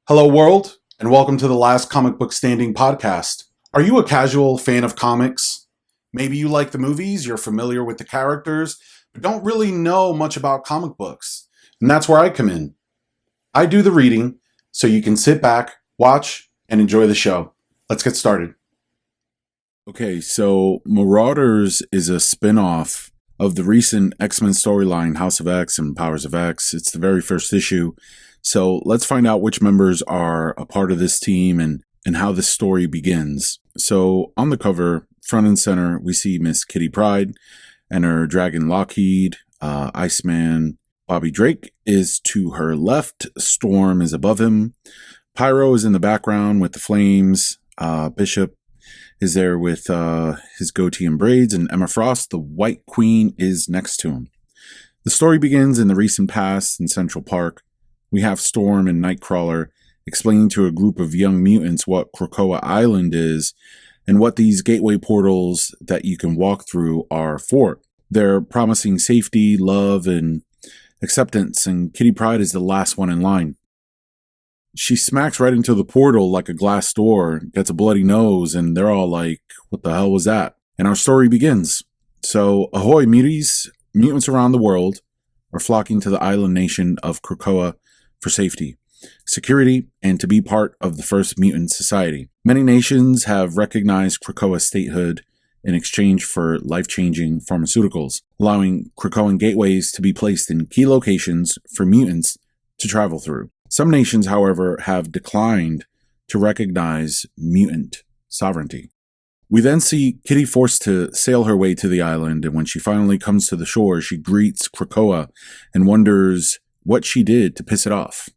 Hello, world, and welcome to the Last Comic Book Standing podcast. Are you a casual fan of comics? Maybe you like the movies, you're familiar with the characters, but don't really know much about comic books. And that's where I come in. I do the reading, so you can sit back, watch, and enjoy the show. Let's get started. Okay, so Marauders is a spin-off of the recent X-Men storyline, House of X and Powers of X. It's the very first issue. So let's find out which members are a part of this team and how this story begins. So on the cover, front and center, we see Miss Kitty Pryde and her dragon Lockheed. Iceman Bobby Drake is to her left. Storm is above him. Pyro is in the background with the flames. Bishop is there with his goatee and braids. And Emma Frost, the White Queen, is next to him. The story begins in the recent past in Central Park. We have Storm and Nightcrawler explaining to a group of young mutants what Krakoa Island is and what these gateway portals that you can walk through are for. They're promising safety, love, and acceptance, and Kitty Pryde is the last one in line. She smacks right into the portal like a glass door, gets a bloody nose, and they're all like, what the hell was that? And our story begins. So, ahoy muties, mutants around the world are flocking to the island nation of Krakoa for safety, security, and to be part of the first mutant society. Many nations have recognized Krakoa's statehood in exchange for life-changing pharmaceuticals, allowing Krakoan gateways to be placed in key locations for mutants to travel through. Some nations, however, have declined to recognize mutant sovereignty. We then see Kitty forced to sail her way to the island, and when she finally comes to the shore, she greets Krakoa and wonders what she did to piss it off.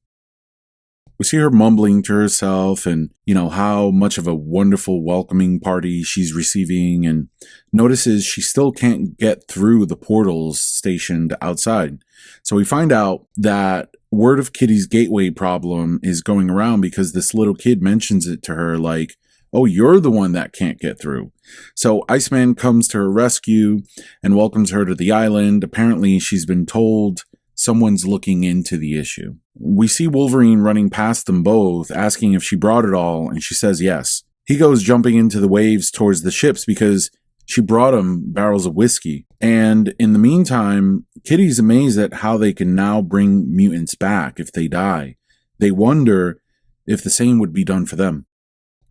We see her mumbling to herself and, how much of a wonderful welcoming party she's receiving, and notices she still can't get through the portals stationed outside. So we find out that word of Kitty's gateway problem is going around because this little kid mentions it to her like, oh, you're the one that can't get through. So Iceman comes to her rescue and welcomes her to the island. Apparently she's been told someone's looking into the issue. We see Wolverine running past them both, asking if she brought it all, and she says yes. He goes jumping into the waves towards the ships because she brought him barrels of whiskey. And in the meantime, Kitty's amazed at how they can now bring mutants back if they die. They wonder if the same would be done for them.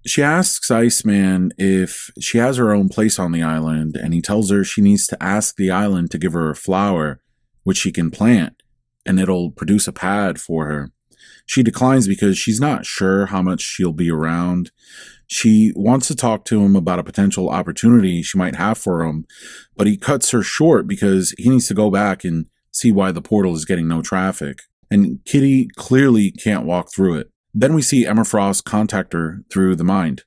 She asks Iceman if she has her own place on the island, and he tells her she needs to ask the island to give her a flower, which she can plant, and it'll produce a pad for her. She declines because she's not sure how much she'll be around. She wants to talk to him about a potential opportunity she might have for him, but he cuts her short because he needs to go back and see why the portal is getting no traffic. And Kitty clearly can't walk through it. Then we see Emma Frost contact her through the mind.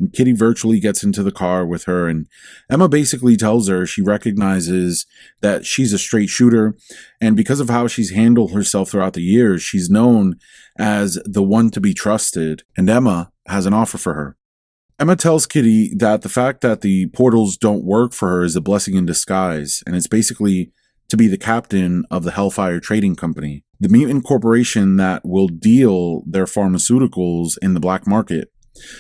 And Kitty virtually gets into the car with her, and Emma basically tells her she recognizes that she's a straight shooter, and because of how she's handled herself throughout the years, she's known as the one to be trusted, and Emma has an offer for her. Emma tells Kitty that the fact that the portals don't work for her is a blessing in disguise, and it's basically to be the captain of the Hellfire Trading Company, the mutant corporation that will deal their pharmaceuticals in the black market.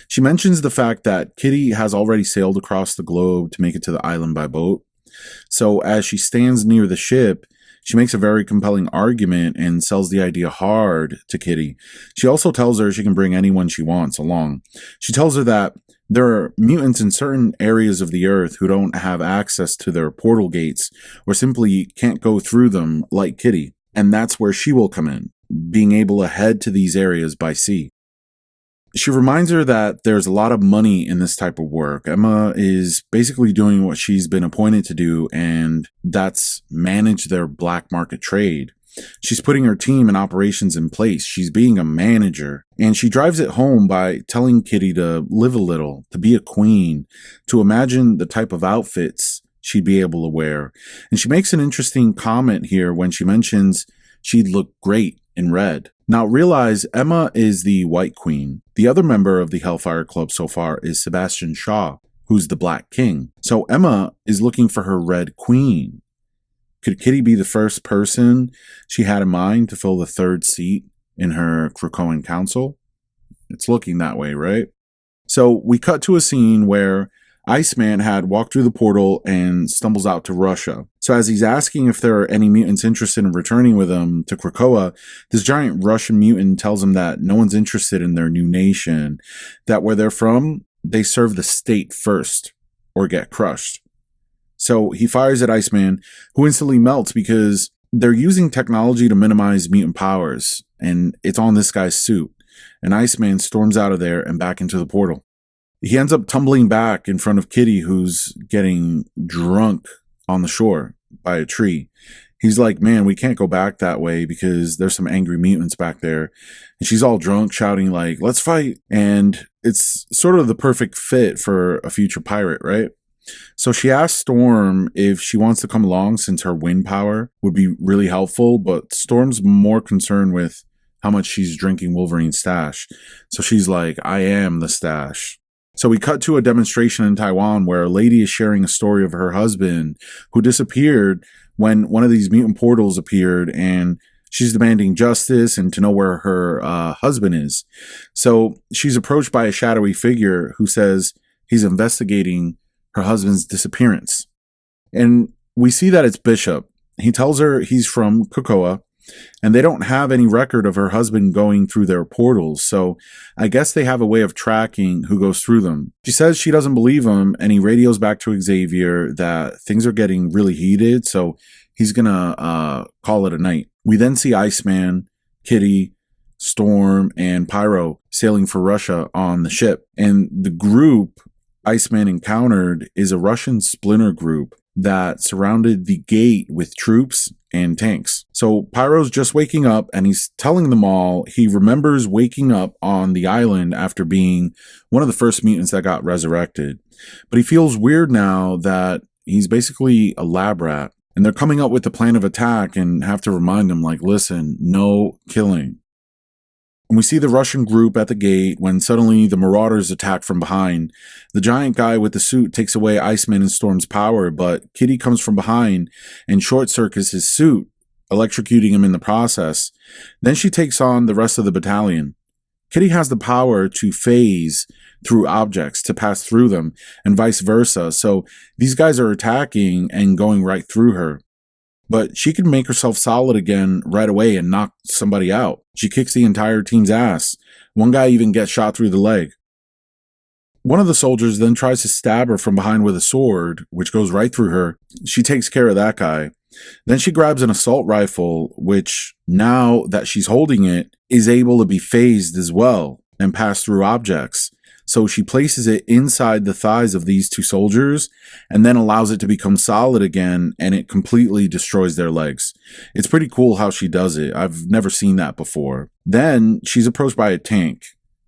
She mentions the fact that Kitty has already sailed across the globe to make it to the island by boat. So as she stands near the ship, she makes a very compelling argument and sells the idea hard to Kitty. She also tells her she can bring anyone she wants along. She tells her that there are mutants in certain areas of the earth who don't have access to their portal gates or simply can't go through them like Kitty. And that's where she will come in, being able to head to these areas by sea. She reminds her that there's a lot of money in this type of work. Emma is basically doing what she's been appointed to do, and that's manage their black market trade. She's putting her team and operations in place. She's being a manager, and she drives it home by telling Kitty to live a little, to be a queen, to imagine the type of outfits she'd be able to wear. And she makes an interesting comment here when she mentions she'd look great in red. Now realize Emma is the White Queen. The other member of the Hellfire Club so far is Sebastian Shaw, who's the Black King. So Emma is looking for her Red Queen. Could Kitty be the first person she had in mind to fill the third seat in her Krakoan council? It's looking that way, right? So we cut to a scene where Iceman had walked through the portal and stumbles out to Russia. So as he's asking if there are any mutants interested in returning with him to Krakoa, this giant Russian mutant tells him that no one's interested in their new nation, that where they're from, they serve the state first or get crushed. So he fires at Iceman, who instantly melts because they're using technology to minimize mutant powers, and it's on this guy's suit. And Iceman storms out of there and back into the portal. He ends up tumbling back in front of Kitty, who's getting drunk on the shore by a tree. He's like, man, we can't go back that way because there's some angry mutants back there. And she's all drunk, shouting like, let's fight. And it's sort of the perfect fit for a future pirate, right? So she asks Storm if she wants to come along since her wind power would be really helpful, but Storm's more concerned with how much she's drinking Wolverine's stash. So she's like, I am the stash. So we cut to a demonstration in Taiwan where a lady is sharing a story of her husband who disappeared when one of these mutant portals appeared, and she's demanding justice and to know where her husband is. So she's approached by a shadowy figure who says he's investigating her husband's disappearance. And we see that it's Bishop. He tells her he's from Krakoa, and they don't have any record of her husband going through their portals, so I guess they have a way of tracking who goes through them. She says she doesn't believe him, and he radios back to Xavier that things are getting really heated, so he's gonna call it a night. We then see Iceman, Kitty, Storm, and Pyro sailing for Russia on the ship, and the group Iceman encountered is a Russian splinter group that surrounded the gate with troops and tanks. So Pyro's just waking up, and he's telling them all he remembers waking up on the island after being one of the first mutants that got resurrected. But he feels weird now that he's basically a lab rat, and they're coming up with the plan of attack and have to remind him, like, listen, no killing. And we see the Russian group at the gate when suddenly the Marauders attack from behind. The giant guy with the suit takes away Iceman and Storm's power, but Kitty comes from behind and short-circuits his suit, electrocuting him in the process. Then she takes on the rest of the battalion. Kitty has the power to phase through objects, to pass through them, and vice versa, so these guys are attacking and going right through her. But she can make herself solid again right away and knock somebody out. She kicks the entire team's ass. One guy even gets shot through the leg. One of the soldiers then tries to stab her from behind with a sword, which goes right through her. She takes care of that guy. Then she grabs an assault rifle, which, now that she's holding it, is able to be phased as well and pass through objects. So she places it inside the thighs of these two soldiers and then allows it to become solid again, and it completely destroys their legs. It's pretty cool how she does it. I've never seen that before. Then she's approached by a tank,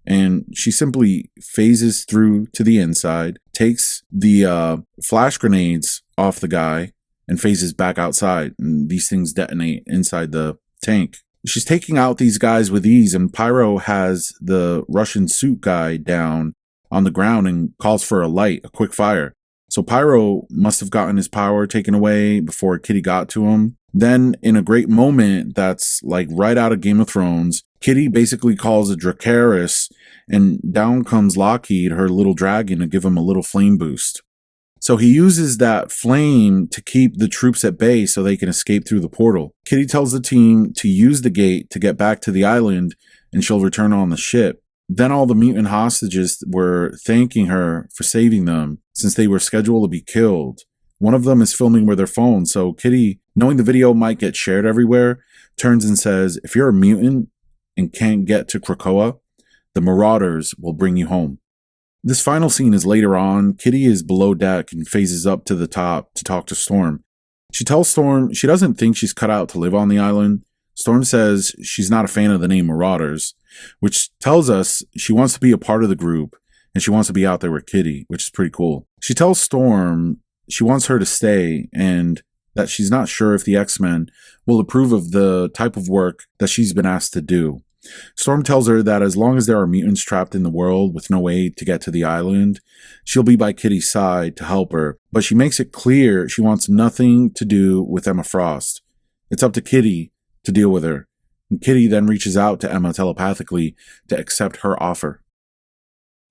and she simply phases through to the inside, takes the flash grenades off the guy, and phases back outside, and these things detonate inside the tank. She's taking out these guys with ease, and Pyro has the Russian suit guy down on the ground and calls for a quick fire. So Pyro must have gotten his power taken away before Kitty got to him. Then, in a great moment that's like right out of Game of Thrones, Kitty basically calls a Dracarys, and down comes Lockheed, her little dragon, to give him a little flame boost. So he uses that flame to keep the troops at bay so they can escape through the portal. Kitty tells the team to use the gate to get back to the island, and she'll return on the ship. Then all the mutant hostages were thanking her for saving them since they were scheduled to be killed. One of them is filming with their phone, so Kitty, knowing the video might get shared everywhere, turns and says, if you're a mutant and can't get to Krakoa, the Marauders will bring you home. This final scene is later on. Kitty is below deck and phases up to the top to talk to Storm. She tells Storm she doesn't think she's cut out to live on the island. Storm says she's not a fan of the name Marauders, which tells us she wants to be a part of the group and she wants to be out there with Kitty, which is pretty cool. She tells Storm she wants her to stay and that she's not sure if the X-Men will approve of the type of work that she's been asked to do. Storm tells her that as long as there are mutants trapped in the world with no way to get to the island, she'll be by Kitty's side to help her, but she makes it clear she wants nothing to do with Emma Frost. It's up to Kitty to deal with her, And Kitty then reaches out to Emma telepathically to accept her offer.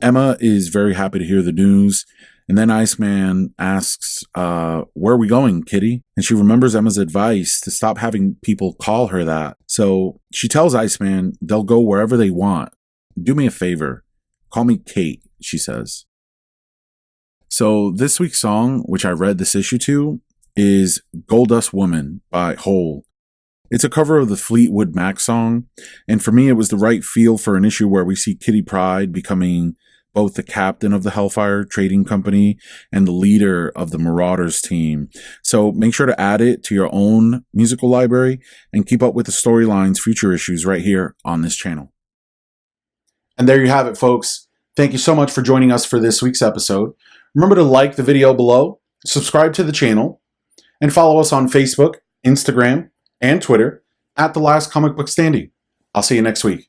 Emma is very happy to hear the news, and then Iceman asks, where are we going, Kitty? And she remembers Emma's advice to stop having people call her that. So she tells Iceman they'll go wherever they want. Do me a favor. Call me Kate, she says. So this week's song, which I read this issue to, is Goldust Woman by Hole. It's a cover of the Fleetwood Mac song, and for me it was the right feel for an issue where we see Kitty Pryde becoming both the captain of the Hellfire Trading Company and the leader of the Marauders team. So make sure to add it to your own musical library and keep up with the storyline's future issues right here on this channel. And there you have it, folks. Thank you so much for joining us for this week's episode. Remember to like the video below, subscribe to the channel, and follow us on Facebook, Instagram, and Twitter at The Last Comic Book Standing. I'll see you next week.